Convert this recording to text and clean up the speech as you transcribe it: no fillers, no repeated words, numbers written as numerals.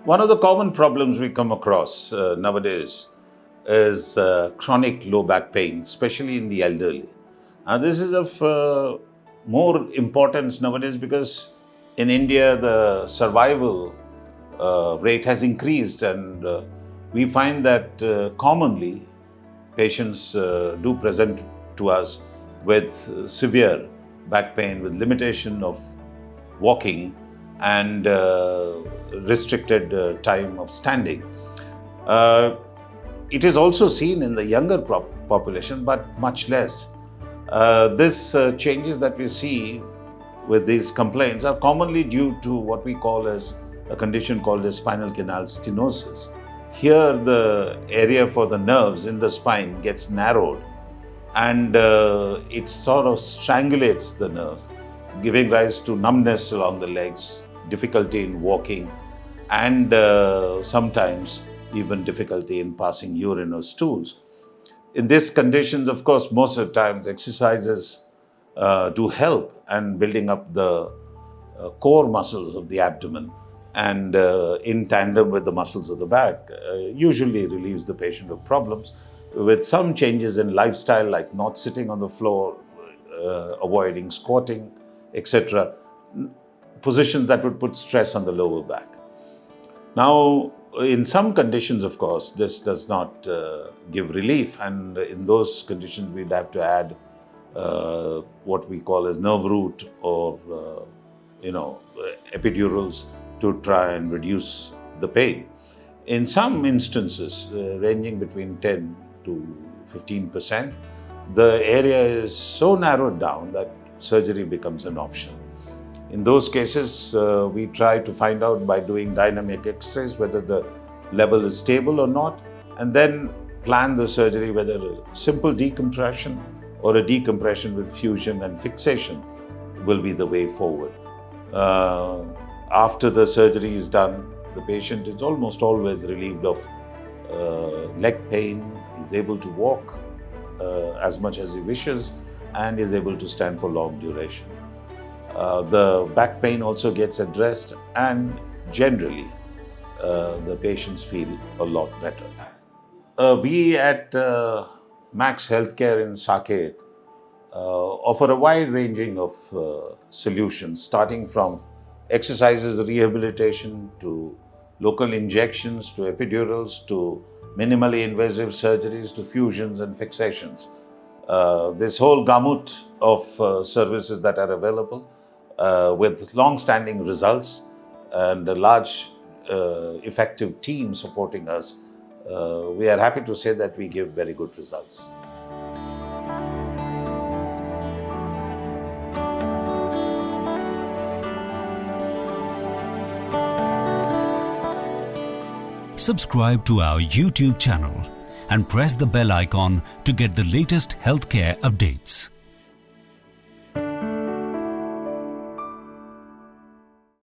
One of the common problems we come across nowadays is chronic low back pain, especially in the elderly. This is of more importance nowadays because in India the survival rate has increased, and we find that commonly patients do present to us with severe back pain, with limitation of walking and restricted time of standing. Uh, it is also seen in the younger population, but much less. This changes that we see with these complaints are commonly due to what we call as a condition called as spinal canal stenosis. Here, the area for the nerves in the spine gets narrowed, and it sort of strangulates the nerves, giving rise to numbness along the legs, difficulty in walking, and sometimes even difficulty in passing urine or stools. In these conditions, of course, most of the times exercises do help and building up the core muscles of the abdomen, and in tandem with the muscles of the back, usually relieves the patient of problems. With some changes in lifestyle, like not sitting on the floor, avoiding squatting, etc., positions that would put stress on the lower back. Now, in some conditions, of course, this does not give relief, and in those conditions, we'd have to add what we call as nerve root or epidurals to try and reduce the pain. In some instances, ranging between 10 to 15%, the area is so narrowed down that surgery becomes an option. In those cases, we try to find out by doing dynamic x-rays whether the level is stable or not, and then plan the surgery, whether a simple decompression or a decompression with fusion and fixation will be the way forward. After the surgery is done, the patient is almost always relieved of leg pain, is able to walk as much as he wishes, and is able to stand for long duration. The back pain also gets addressed, and generally the patients feel a lot better. We at Max Healthcare in Saket offer a wide ranging of solutions, starting from exercises, rehabilitation, to local injections, to epidurals, to minimally invasive surgeries, to fusions and fixations. This whole gamut of services that are available with long-standing results and a large effective team supporting us, we are happy to say that we give very good results. Subscribe to our YouTube channel and press the bell icon to get the latest healthcare updates.